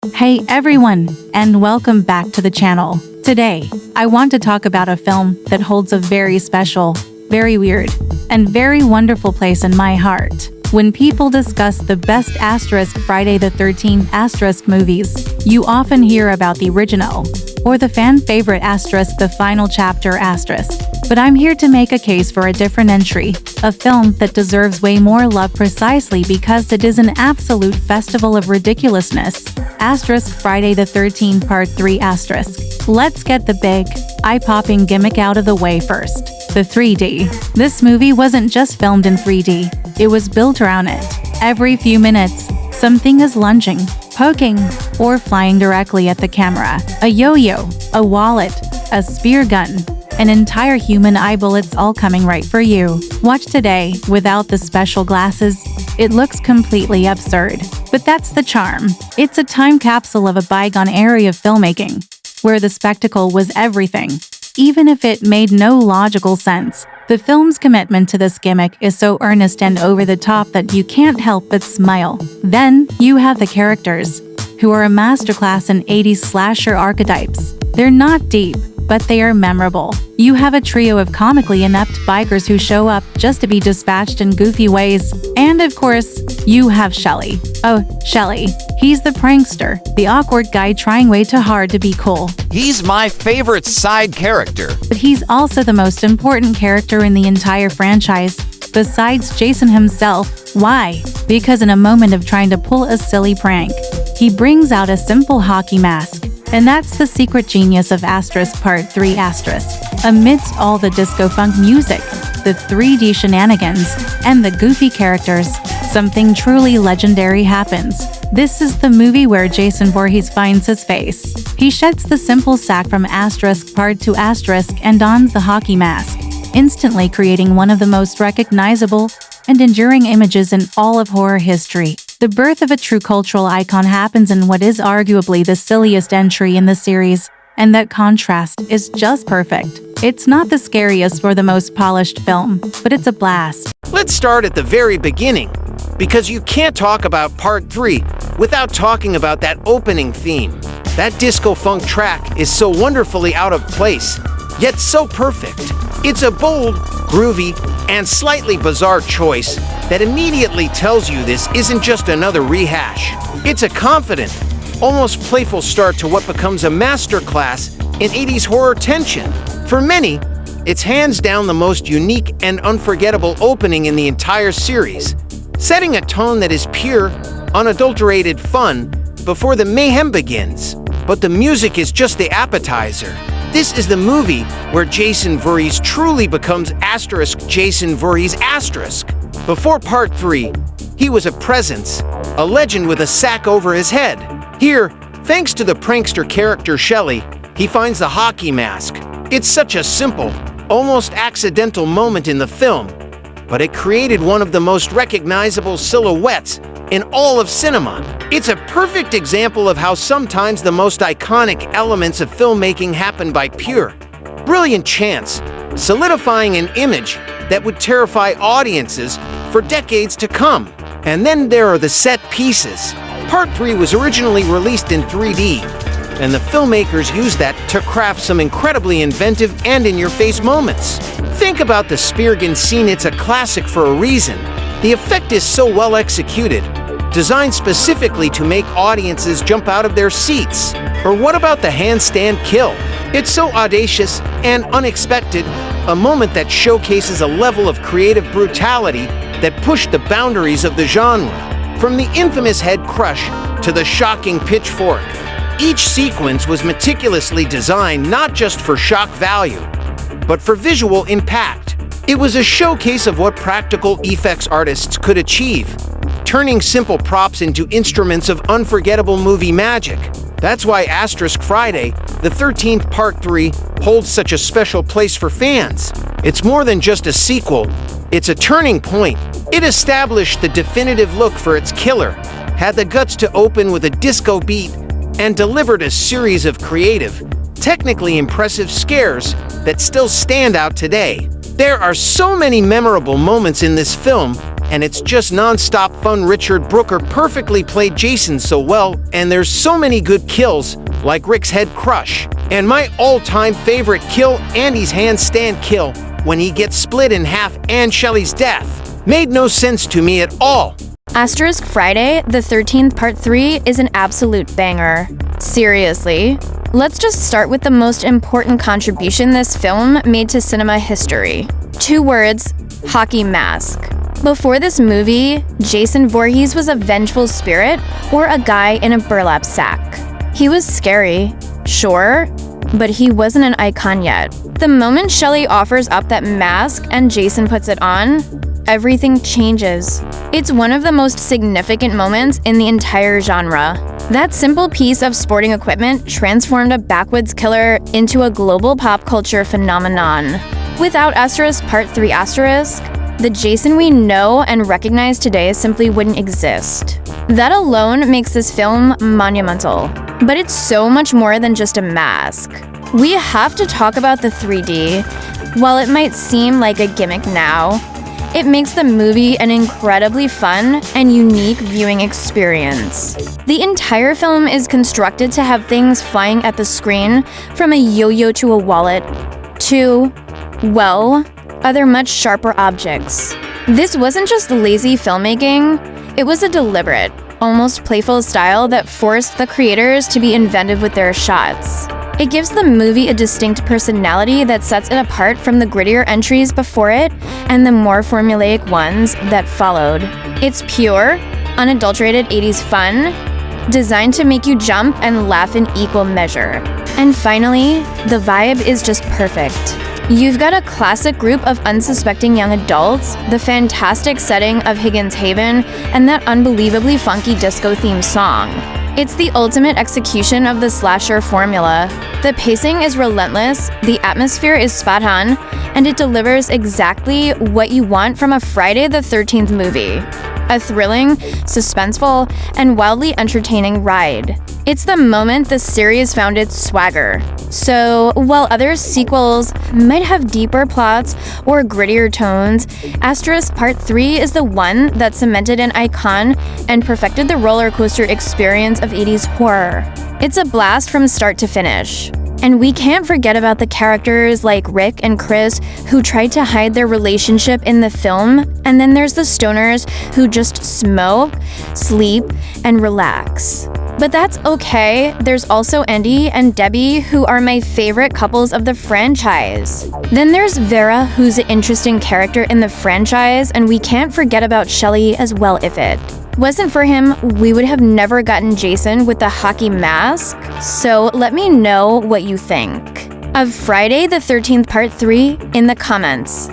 Hey everyone, and welcome back to the channel. Today, I want to talk about a film that holds a very special, very weird, and very wonderful place in my heart. When people discuss the best Friday the 13th movies, you often hear about the original, or the fan favorite the final chapter . But I'm here to make a case for a different entry, a film that deserves way more love precisely because it is an absolute festival of ridiculousness. Friday the 13th Part 3 *. Let's get the big, eye-popping gimmick out of the way first. The 3D. This movie wasn't just filmed in 3D, it was built around it. Every few minutes, something is lunging, poking, or flying directly at the camera. A yo-yo, a wallet, a spear gun, an entire human eyeball, it's all coming right for you. Watch today, without the special glasses, it looks completely absurd. But that's the charm. It's a time capsule of a bygone era of filmmaking, where the spectacle was everything. Even if it made no logical sense, the film's commitment to this gimmick is so earnest and over the top that you can't help but smile. Then, you have the characters, who are a masterclass in 80s slasher archetypes. They're not deep, but they are memorable. You have a trio of comically inept bikers who show up just to be dispatched in goofy ways. And of course, you have Shelly. Oh, Shelly. He's the prankster, the awkward guy trying way too hard to be cool. He's my favorite side character. But he's also the most important character in the entire franchise, besides Jason himself. Why? Because in a moment of trying to pull a silly prank, he brings out a simple hockey mask. And that's the secret genius of Part 3 *. Amidst all the disco-funk music, the 3D shenanigans, and the goofy characters, something truly legendary happens. This is the movie where Jason Voorhees finds his face. He sheds the simple sack from Part 2 * and dons the hockey mask, instantly creating one of the most recognizable and enduring images in all of horror history. The birth of a true cultural icon happens in what is arguably the silliest entry in the series, and that contrast is just perfect. It's not the scariest or the most polished film, but it's a blast. Let's start at the very beginning, because you can't talk about Part 3 without talking about that opening theme. That disco funk track is so wonderfully out of place, yet so perfect. It's a bold, groovy, and slightly bizarre choice that immediately tells you this isn't just another rehash. It's a confident, almost playful start to what becomes a masterclass in 80s horror tension. For many, it's hands down the most unique and unforgettable opening in the entire series, setting a tone that is pure, unadulterated fun before the mayhem begins. But the music is just the appetizer. This is the movie where Jason Voorhees truly becomes Jason Voorhees *. Before Part 3, he was a presence, a legend with a sack over his head. Here, thanks to the prankster character Shelly, he finds the hockey mask. It's such a simple, almost accidental moment in the film, but it created one of the most recognizable silhouettes in all of cinema. It's a perfect example of how sometimes the most iconic elements of filmmaking happen by pure, brilliant chance, solidifying an image that would terrify audiences for decades to come. And then there are the set pieces. Part 3 was originally released in 3D, and the filmmakers used that to craft some incredibly inventive and in-your-face moments. Think about the spear gun scene. It's a classic for a reason. The effect is so well executed, designed specifically to make audiences jump out of their seats. Or what about the handstand kill? It's so audacious and unexpected, a moment that showcases a level of creative brutality that pushed the boundaries of the genre. From the infamous head crush to the shocking pitchfork, each sequence was meticulously designed not just for shock value, but for visual impact. It was a showcase of what practical effects artists could achieve, turning simple props into instruments of unforgettable movie magic. That's why Friday the 13th Part 3 holds such a special place for fans. It's more than just a sequel, it's a turning point. It established the definitive look for its killer, had the guts to open with a disco beat, and delivered a series of creative, technically impressive scares that still stand out today. There are so many memorable moments in this film, and it's just non-stop fun. Richard Brooker perfectly played Jason so well, and there's so many good kills, like Rick's head crush. And my all-time favorite kill, Andy's handstand kill, when he gets split in half, and Shelly's death. Made no sense to me at all. Asterisk Friday the 13th Part 3 is an absolute banger. Seriously. Let's just start with the most important contribution this film made to cinema history. 2 words, hockey mask. Before this movie, Jason Voorhees was a vengeful spirit or a guy in a burlap sack. He was scary, sure, but he wasn't an icon yet. The moment Shelly offers up that mask and Jason puts it on, everything changes. It's one of the most significant moments in the entire genre. That simple piece of sporting equipment transformed a backwoods killer into a global pop culture phenomenon. Without Asterisk Part 3 Asterisk, the Jason we know and recognize today simply wouldn't exist. That alone makes this film monumental. But it's so much more than just a mask. We have to talk about the 3D. While it might seem like a gimmick now, it makes the movie an incredibly fun and unique viewing experience. The entire film is constructed to have things flying at the screen, from a yo-yo to a wallet, to, well, other much sharper objects. This wasn't just lazy filmmaking, it was a deliberate, almost playful style that forced the creators to be inventive with their shots. It gives the movie a distinct personality that sets it apart from the grittier entries before it and the more formulaic ones that followed. It's pure, unadulterated 80s fun, designed to make you jump and laugh in equal measure. And finally, the vibe is just perfect. You've got a classic group of unsuspecting young adults, the fantastic setting of Higgins Haven, and that unbelievably funky disco theme song. It's the ultimate execution of the slasher formula. The pacing is relentless, the atmosphere is spot on, and it delivers exactly what you want from a Friday the 13th movie. A thrilling, suspenseful, and wildly entertaining ride. It's the moment the series found its swagger. So, while other sequels might have deeper plots or grittier tones, Asterisk Part 3 is the one that cemented an icon and perfected the roller coaster experience of 80s horror. It's a blast from start to finish. And we can't forget about the characters like Rick and Chris who tried to hide their relationship in the film, and then there's the stoners who just smoke, sleep, and relax. But that's okay, there's also Andy and Debbie who are my favorite couples of the franchise. Then there's Vera, who's an interesting character in the franchise, and we can't forget about Shelly as well. If it wasn't for him, we would have never gotten Jason with the hockey mask. So let me know what you think of Friday the 13th Part 3 in the comments.